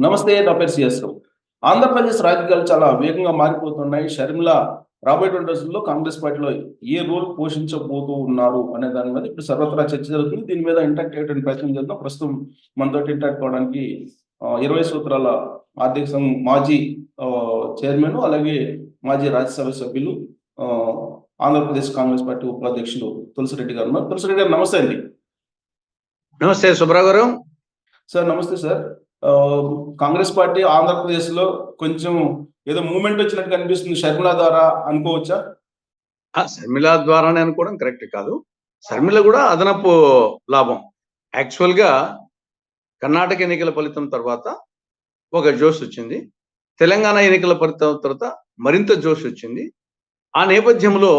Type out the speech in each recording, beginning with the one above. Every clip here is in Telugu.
నమస్తే. నా పేరు సిఎస్ రావు. ఆంధ్రప్రదేశ్ రాజకీయాలు చాలా వేగంగా మారిపోతున్నాయి. షర్మిల రాబోయేటువంటి రోజుల్లో కాంగ్రెస్ పార్టీలో ఏ రోల్ పోషించబోతూ ఉన్నారు అనే దాని మీద ఇప్పుడు సర్వత్రా చర్చ జరుగుతుంది. దీని మీద ఇంటరాక్ట్ అయ్యేటువంటి ప్రయత్నం చేద్దాం. ప్రస్తుతం మనతోటి ఇంటరాక్ట్ అవ్వడానికి 20 సూత్రాల ఆర్థిక సంఘం మాజీ చైర్మన్, అలాగే మాజీ రాజ్యసభ సభ్యులు, ఆంధ్రప్రదేశ్ కాంగ్రెస్ పార్టీ ఉపాధ్యక్షులు తులసిరెడ్డి గారు ఉన్నారు. తులసిరెడ్డి గారు నమస్తే అండి. నమస్తే సుబ్రావ్ గారు. సార్ నమస్తే సార్. కాంగ్రెస్ పార్టీ ఆంధ్రప్రదేశ్ లో కొంచెం ఏదో మూవ్మెంట్ వచ్చినట్టు కనిపిస్తుంది. షర్మిల ద్వారా అనుకోవచ్చా? షర్మిల ద్వారానే అనుకోవడం కరెక్ట్ కాదు. షర్మిల కూడా అదనపు లాభం. యాక్చువల్ గా కర్ణాటక ఎన్నికల ఫలితం తర్వాత ఒక జోష్ వచ్చింది. తెలంగాణ ఎన్నికల ఫలితం తర్వాత మరింత జోష్ వచ్చింది. ఆ నేపథ్యంలో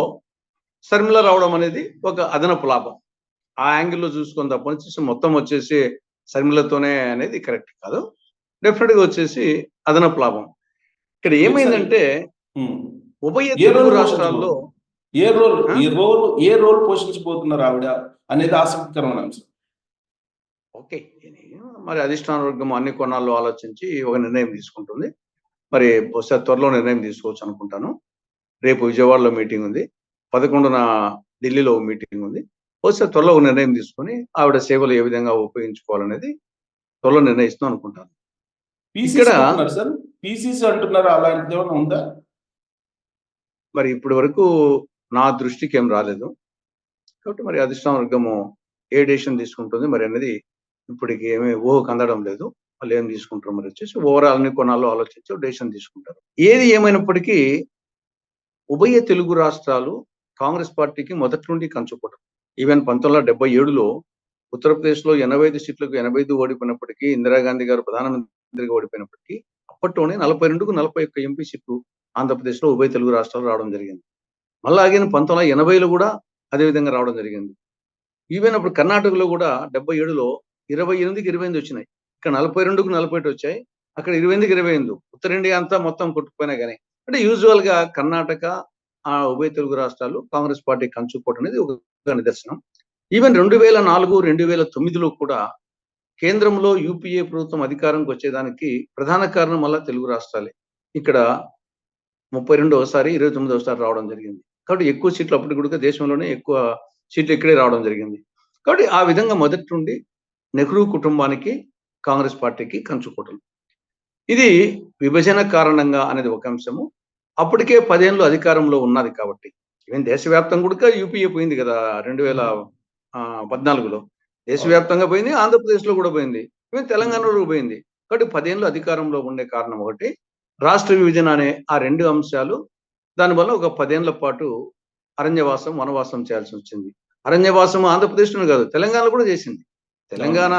షర్మిల రావడం అనేది ఒక అదనపు లాభం. ఆ యాంగిల్లో చూసుకొని తప్ప మొత్తం వచ్చేసి షర్మిలతోనే అనేది కరెక్ట్ కాదు. డెఫినెట్ గా వచ్చేసి అదనపు లాభం. ఇక్కడ ఏమైందంటే ఉభయ తెలుగు రాష్ట్రాల్లో ఏ రోల్ పోషించబోతున్నారు ఆవిడ అనేది ఆసక్తికరమైన అంశం. ఓకే, మరి అధిష్టాన వర్గం అన్ని కోణాల్లో ఆలోచించి ఒక నిర్ణయం తీసుకుంటుంది. మరి బహుశా త్వరలో నిర్ణయం తీసుకోవచ్చు అనుకుంటాను. రేపు విజయవాడలో మీటింగ్ ఉంది, 11న ఢిల్లీలో మీటింగ్ ఉంది. బహుశా త్వరలో ఒక నిర్ణయం తీసుకొని ఆవిడ సేవలు ఏ విధంగా ఉపయోగించుకోవాలనేది త్వరలో నిర్ణయిస్తాం అనుకుంటాను. ఇక్కడ పీసీసీ అంటున్నారు, అలాంటిది ఏమైనా ఉందా? మరి ఇప్పటి వరకు నా దృష్టికి ఏం రాలేదు. కాబట్టి మరి అధిష్టాన వర్గము ఏ డెసిషన్ తీసుకుంటుంది మరి అనేది ఇప్పటికి ఏమీ ఊహకు అందడం లేదు. వాళ్ళు ఏం తీసుకుంటారు మరి వచ్చేసి ఓవరాల్ అన్ని కోణాల్లో ఆలోచించి డెసిషన్ తీసుకుంటారు. ఏది ఏమైనప్పటికీ ఉభయ తెలుగు రాష్ట్రాలు కాంగ్రెస్ పార్టీకి మొదటి నుండి కంచుకోవడం. ఈవెన్ 1977లో ఉత్తరప్రదేశ్లో 85 సీట్లకు 85 ఓడిపోయినప్పటికీ, ఇందిరాగాంధీ గారు ప్రధానమంత్రిగా ఓడిపోయినప్పటికీ అప్పట్లోనే 42కు 41 ఎంపీ సీట్లు ఆంధ్రప్రదేశ్లో ఉభయ తెలుగు రాష్ట్రాలు రావడం జరిగింది. మళ్ళీ ఆగిన 1980లో కూడా అదే విధంగా రావడం జరిగింది. ఈవెన్ అప్పుడు కర్ణాటకలో కూడా 77లో 28కి 28 వచ్చినాయి. ఇక్కడ 42కు 41 వచ్చాయి, అక్కడ 28కి 28. ఉత్తర ఇండియా అంతా మొత్తం కొట్టుకుపోయినా కానీ అంటే యూజువల్ గా కర్ణాటక ఉభయ తెలుగు రాష్ట్రాలు కాంగ్రెస్ పార్టీ కంచుకోవడం అనేది ఒక నిదర్శనం. ఈవెన్ 2004, 2009లో కూడా కేంద్రంలో యూపీఏ ప్రభుత్వం అధికారంకి వచ్చేదానికి ప్రధాన కారణం వల్ల తెలుగు రాష్ట్రాలే. ఇక్కడ 32వసారి 29వసారి రావడం జరిగింది. కాబట్టి ఎక్కువ సీట్లు అప్పటికి కూడా దేశంలోనే ఎక్కువ సీట్లు ఇక్కడే రావడం జరిగింది. కాబట్టి ఆ విధంగా మొదటి నుండి నెహ్రూ కుటుంబానికి కాంగ్రెస్ పార్టీకి కంచుకోవటం, ఇది విభజన కారణంగా అనేది ఒక అంశము. అప్పటికే 10 ఏళ్ళు అధికారంలో ఉన్నది కాబట్టి ఈవెన్ దేశవ్యాప్తంగా కూడా యూపీఏ పోయింది కదా 2014లో. దేశవ్యాప్తంగా పోయింది, ఆంధ్రప్రదేశ్లో కూడా పోయింది, ఈవెన్ తెలంగాణలో పోయింది. కాబట్టి 10 ఏళ్ళు అధికారంలో ఉండే కారణం ఒకటి, రాష్ట్ర విభజన అనే ఆ 2 అంశాలు. దానివల్ల ఒక 10 ఏళ్ల పాటు అరణ్యవాసం, వనవాసం చేయాల్సి వచ్చింది. అరణ్యవాసం ఆంధ్రప్రదేశ్లో కాదు, తెలంగాణలో కూడా చేసింది. తెలంగాణ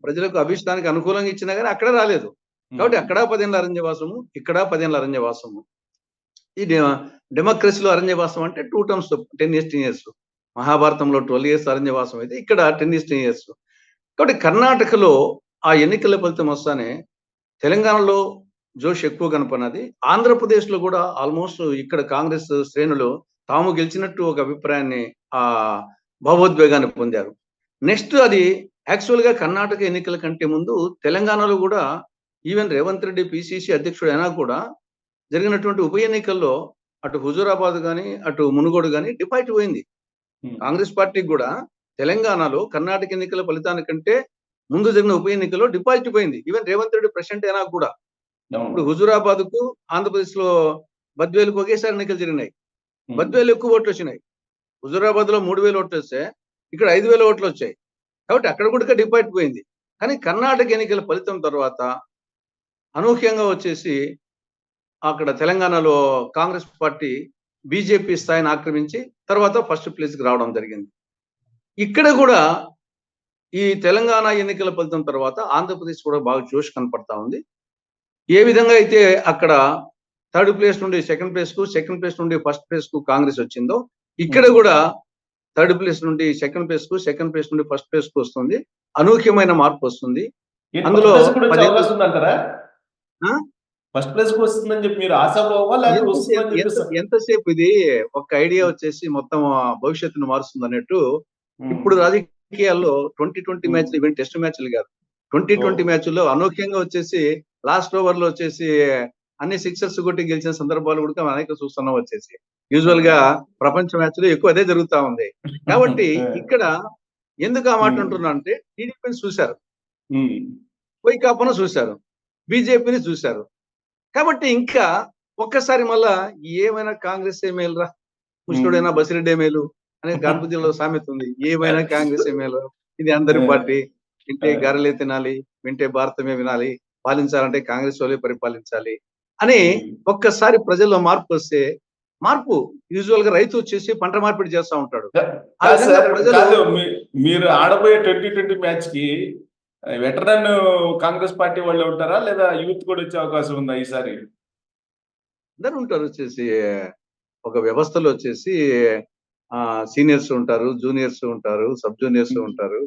ప్రజలకు అభిష్టానికి అనుకూలంగా ఇచ్చినా కానీ అక్కడ రాలేదు. కాబట్టి అక్కడ 10 ఏళ్ళ అరణ్యవాసము, ఇక్కడ 10 ఏళ్ళ అరణ్యవాసము. ఈ డెమోక్రసీలో అరణ్యవాసం అంటే 2 టర్మ్స్ 10 years. మహాభారతంలో 12 years అరణ్యవాసం అయితే ఇక్కడ 10 years. కాబట్టి కర్ణాటకలో ఆ ఎన్నికల ఫలితం వస్తానే తెలంగాణలో జోష్ ఎక్కువ కనపడినది. ఆంధ్రప్రదేశ్లో కూడా ఆల్మోస్ట్ ఇక్కడ కాంగ్రెస్ శ్రేణులు తాము గెలిచినట్టు ఒక అభిప్రాయాన్ని భావోద్వేగాన్ని పొందారు. నెక్స్ట్ అది యాక్చువల్ గా కర్ణాటక ఎన్నికల కంటే ముందు తెలంగాణలో కూడా ఈవెన్ రేవంత్ రెడ్డి పిసిసి అధ్యక్షుడు అయినా కూడా జరిగినటువంటి ఉప ఎన్నికల్లో అటు హుజూరాబాద్ కానీ అటు మునుగోడు కానీ డిపాజిట్ పోయింది. కాంగ్రెస్ పార్టీకి కూడా తెలంగాణలో కర్ణాటక ఎన్నికల ఫలితానికంటే ముందు జరిగిన ఉప ఎన్నికల్లో డిపాజిట్ పోయింది. ఈవెన్ రేవంత్ రెడ్డి ప్రెసిడెంట్ అయినా కూడా. ఇప్పుడు హుజూరాబాద్ కు ఆంధ్రప్రదేశ్ లో బద్వేలుకు ఒకేసారి ఎన్నికలు జరిగినాయి. బద్వేలు ఎక్కువ ఓట్లు వచ్చినాయి. హుజూరాబాద్ లో 3000 ఓట్లు వస్తే ఇక్కడ 5000 ఓట్లు వచ్చాయి. కాబట్టి అక్కడ కూడా డిపాజిట్ పోయింది. కానీ కర్ణాటక ఎన్నికల ఫలితం తర్వాత అనూహ్యంగా వచ్చేసి అక్కడ తెలంగాణలో కాంగ్రెస్ పార్టీ బీజేపీ స్థాయిని ఆక్రమించి తర్వాత ఫస్ట్ ప్లేస్కి రావడం జరిగింది. ఇక్కడ కూడా ఈ తెలంగాణ ఎన్నికల ఫలితం తర్వాత ఆంధ్రప్రదేశ్ కూడా బాగా జోష్ కనపడతా ఉంది. ఏ విధంగా అయితే అక్కడ 3rd ప్లేస్ నుండి 2nd ప్లేస్కు, 2nd ప్లేస్ నుండి 1st ప్లేస్కు కాంగ్రెస్ వచ్చిందో, ఇక్కడ కూడా 3rd ప్లేస్ నుండి 2nd ప్లేస్కు, 2nd ప్లేస్ నుండి 1st ప్లేస్కు వస్తుంది. అనూహ్యమైన మార్పు వస్తుంది. అందులో ఫస్ట్ ప్లేస్ కు వస్తుందని చెప్పి మీరు ఆశాభావమా లేకపోతే ఎంతసేపు ఇది ఒక ఐడియా వచ్చేసి మొత్తం భవిష్యత్తును మారుస్తుంది అన్నట్టు. ఇప్పుడు రాజకీయాల్లో 2020 మ్యాచ్లు ఈవెన్ టెస్ట్ మ్యాచ్లు కాదు, 2020 మ్యాచ్ల్లో అనూహ్యంగా వచ్చేసి లాస్ట్ ఓవర్ లో వచ్చేసి అన్ని సిక్సర్స్ కొట్టి గెలిచిన సందర్భాలు కూడా మనం అనేక చూస్తున్నాం వచ్చేసి. యూజువల్ గా ప్రపంచ మ్యాచ్ లో ఎక్కువ అదే జరుగుతా ఉంది. కాబట్టి ఇక్కడ ఎందుకు ఆ మాట అంటున్నా అంటే టీడీపీని చూశారు, వైకాపాను చూశారు, బీజేపీని చూశారు. కాబట్టి ఇంకా ఒక్కసారి మళ్ళా ఏమైనా కాంగ్రెస్ మేలురా, కృష్ణుడైనా బసిరెడ్డి మేలు అనే గణపతి జిల్లాలో సామెత ఉంది. ఏమైనా కాంగ్రెస్ మేలు, ఇది అందరి పార్టీ, వింటే గారెలే తినాలి, వింటే భారతమే వినాలి, పాలించాలంటే కాంగ్రెస్ వాళ్ళే పరిపాలించాలి అని ఒక్కసారి ప్రజల్లో మార్పు వస్తే, మార్పు యూజువల్ గా రైతు వచ్చేసి పంట మార్పిడి చేస్తా ఉంటాడు. ఆ విధంగా ప్రజలు మీరు ఆడబోయే 2020 మ్యాచ్ కి వెటరన్ కాంగ్రెస్ పార్టీ వాళ్ళు ఉంటారా లేదా యూత్ కూడా వచ్చే అవకాశం ఉందా ఈసారి? అందరూ ఉంటారు వచ్చేసి. ఒక వ్యవస్థలో వచ్చేసి సీనియర్స్ ఉంటారు, జూనియర్స్ ఉంటారు, సబ్ జూనియర్స్ ఉంటారు.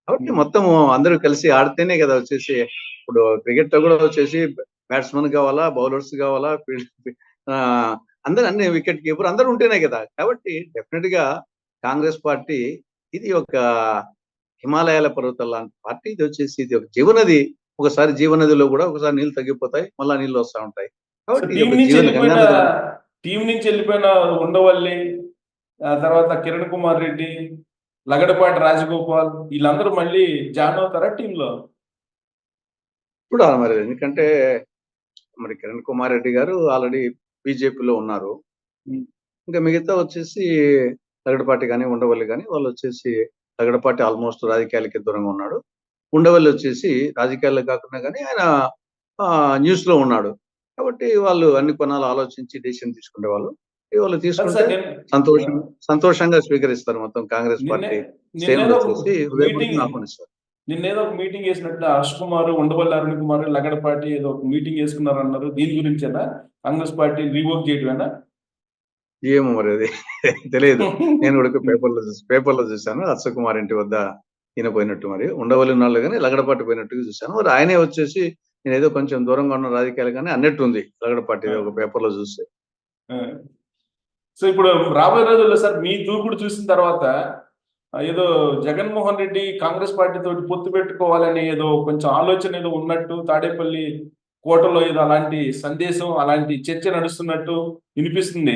కాబట్టి మొత్తం అందరూ కలిసి ఆడితేనే కదా వచ్చేసి. ఇప్పుడు క్రికెట్ లో కూడా వచ్చేసి బ్యాట్స్మెన్ కావాలా, బౌలర్స్ కావాలా, అందరూ అన్ని వికెట్ కీపర్ అందరూ ఉంటేనే కదా. కాబట్టి డెఫినెట్ గా కాంగ్రెస్ పార్టీ ఇది ఒక హిమాలయాల పర్వతాల లాంటి పార్టీ. ఇది వచ్చేసి ఇది ఒక జీవనది. ఒకసారి జీవనదిలో కూడా ఒకసారి నీళ్లు తగ్గిపోతాయి, మళ్ళా నీళ్లు వస్తూ ఉంటాయి. కాబట్టి టీం నుంచి వెళ్ళిపోయిన ఉండవల్లి, తర్వాత కిరణ్ కుమార్ రెడ్డి, లగడపాటి రాజగోపాల్ వీళ్ళందరూ మళ్ళీ జాయిన్ అవుతారా టీంలో? ఇప్పుడు మరి ఎందుకంటే మరి కిరణ్ కుమార్ రెడ్డి గారు ఆల్రెడీ బీజేపీలో ఉన్నారు. ఇంకా మిగతా వచ్చేసి లగడపాటి కానీ ఉండవల్లి కానీ వాళ్ళు వచ్చేసి, లగడపాటి ఆల్మోస్ట్ రాజకీయాలకి దూరంగా ఉన్నాడు. ఉండవల్లి వచ్చేసి రాజకీయాల్లో కాకుండా కానీ ఆయన న్యూస్ లో ఉన్నాడు. కాబట్టి వాళ్ళు అన్ని కొనాలు ఆలోచించి డెసిషన్ తీసుకునే వాళ్ళు తీసుకుంటే సంతోషంగా స్వీకరిస్తారు మొత్తం కాంగ్రెస్ పార్టీ. నిన్నేదో ఒక మీటింగ్ చేసినట్లు హర్ష్ కుమార్, ఉండవల్లి అరుణ్ కుమార్, లగడపాటి ఏదో ఒక మీటింగ్ చేసుకున్నారు అన్నారు. దీని గురించేనా కాంగ్రెస్ పార్టీ రివోక్ చేయడమేనా? ఏమో మరి అది తెలియదు. నేను కూడా పేపర్లో చూశాను. హర్ష కుమార్ ఇంటి వద్ద ఈయన పోయినట్టు, మరి ఉండవల్లి ఉన్నాళ్ళు కానీ లగడపాటి పోయినట్టుగా చూశాను. మరి ఆయనే వచ్చేసి నేను ఏదో కొంచెం దూరంగా ఉన్న రాజకీయాలు కానీ అన్నట్టు ఉంది లగడపాటి ఒక పేపర్లో చూస్తే. సో ఇప్పుడు రాబోయే రోజుల్లో సార్ మీ దూకుడు చూసిన తర్వాత ఏదో జగన్మోహన్ రెడ్డి కాంగ్రెస్ పార్టీ తోటి పొత్తు పెట్టుకోవాలని ఏదో కొంచెం ఆలోచన ఏదో ఉన్నట్టు, తాడేపల్లి కోటలో ఏదో అలాంటి సందేశం, అలాంటి చర్చ నడుస్తున్నట్టు వినిపిస్తుంది.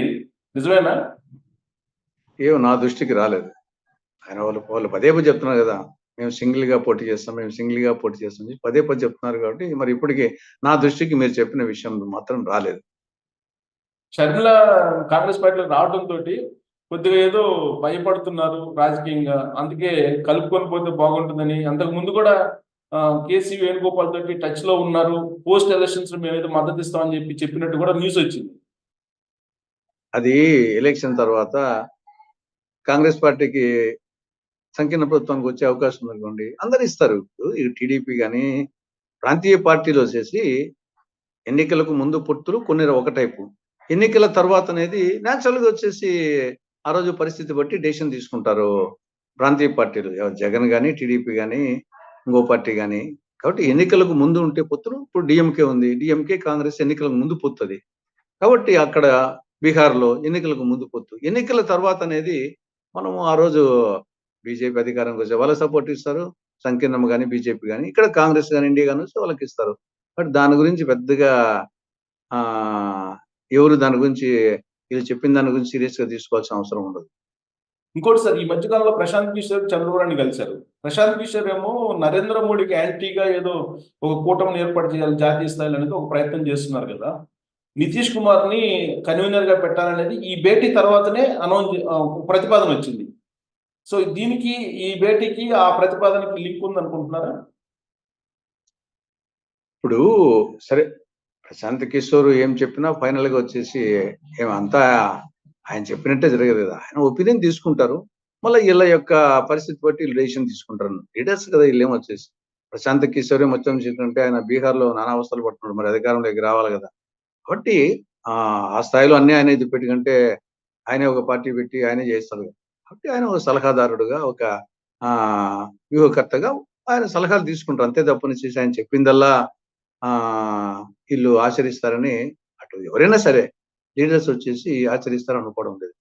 నిజమేనా? ఏమో నా దృష్టికి రాలేదు. ఆయన వాళ్ళు పదే పదే చెప్తున్నారు కదా, మేము సింగిల్ గా పోటీ చేస్తాం, మేము సింగిల్ గా పోటీ చేస్తాం, పదే పదే చెప్తున్నారు. కాబట్టి మరి ఇప్పటికీ నా దృష్టికి మీరు చెప్పిన విషయం మాత్రం రాలేదు. షర్మిల కాంగ్రెస్ పార్టీలో రావడంతో కొద్దిగా ఏదో భయపడుతున్నారు రాజకీయంగా, అందుకే కలుపుకొని పోతే బాగుంటుందని. అంతకు ముందు కూడా కేసీ వేణుగోపాల్ తోటి టచ్ లో ఉన్నారు. పోస్ట్ ఎలక్షన్స్ మేము ఏదో మద్దతు ఇస్తామని చెప్పినట్టు కూడా న్యూస్ వచ్చింది. అది ఎలక్షన్ తర్వాత కాంగ్రెస్ పార్టీకి సంకీర్ణ ప్రభుత్వానికి వచ్చే అవకాశం ఉందనుకోండి, అందరు ఇస్తారు. ఈ టీడీపీ కానీ ప్రాంతీయ పార్టీలు వచ్చేసి ఎన్నికలకు ముందు పొత్తులు కొన్ని ఒక టైపు, ఎన్నికల తర్వాత అనేది న్యాచురల్ గా వచ్చేసి ఆ రోజు పరిస్థితి బట్టి డెసిషన్ తీసుకుంటారు ప్రాంతీయ పార్టీలు, జగన్ కానీ టీడీపీ కానీ ఇంకో పార్టీ కానీ. కాబట్టి ఎన్నికలకు ముందు ఉంటే పొత్తులు, ఇప్పుడు డిఎంకే ఉంది, డిఎంకే కాంగ్రెస్ ఎన్నికలకు ముందు పొత్తుది. కాబట్టి అక్కడ బీహార్లో ఎన్నికలకు ముందు పొత్తు, ఎన్నికల తర్వాత అనేది మనము ఆ రోజు బీజేపీ అధికారంకి వచ్చే వాళ్ళకి సపోర్ట్ ఇస్తారు, సంకీర్ణం కానీ బీజేపీ కానీ, ఇక్కడ కాంగ్రెస్ కానీ ఇండియా కానీ వస్తే వాళ్ళకి ఇస్తారు. బట్ దాని గురించి పెద్దగా ఎవరు దాని గురించి ఇది చెప్పిన దాని గురించి సీరియస్ గా తీసుకోవాల్సిన అవసరం ఉండదు. ఇంకోటి సార్, ఈ మధ్యకాలంలో ప్రశాంత్ కిషోర్ చంద్రబాబుని కలిశారు. ప్రశాంత్ కిషోర్ ఏమో నరేంద్ర మోడీకి యాంటీగా ఏదో ఒక కూటమిని ఏర్పాటు చేయాలి జాతీయ స్థాయిలో అనేది ఒక ప్రయత్నం చేస్తున్నారు కదా. నితీష్ కుమార్ ని కన్వీనర్ గా పెట్టాలనేది ఈ భేటీ తర్వాతనే ప్రతిపాదన వచ్చింది. సో దీనికి ఈ భేటీకి ఆ ప్రతిపాదనకి లింక్ ఉంది అనుకుంటున్నారా? ఇప్పుడు సరే, ప్రశాంత్ కిషోర్ ఏం చెప్పినా ఫైనల్ గా వచ్చేసి ఏమంతా ఆయన చెప్పినట్టే జరగదు కదా. ఆయన ఒపీనియన్ తీసుకుంటారు, మళ్ళీ వీళ్ళ యొక్క పరిస్థితి బట్టి వీళ్ళు డెసిషన్ తీసుకుంటారు. లీడర్స్ కదా వీళ్ళు ఏమొచ్చేసి. ప్రశాంత్ కిషోర్ మొత్తం చేసినట్టే ఆయన బీహార్లో నానా అవస్థలు పడుతున్నాడు, మరి అధికారంలోకి రావాలి కదా. కాబట్టి ఆ స్థాయిలో అన్ని ఆయన ఇది పెట్టుకంటే ఆయనే ఒక పార్టీ పెట్టి ఆయనే చేస్తాడు. కాబట్టి ఆయన ఒక సలహాదారుడుగా, ఒక వ్యూహకర్తగా ఆయన సలహాలు తీసుకుంటారు. అంతే తప్పనిచ్చి ఆయన చెప్పిందల్లా వీళ్ళు ఆచరిస్తారని అటు ఎవరైనా సరే లీడర్స్ వచ్చేసి ఆచరిస్తారు అనుకోవడం లేదు.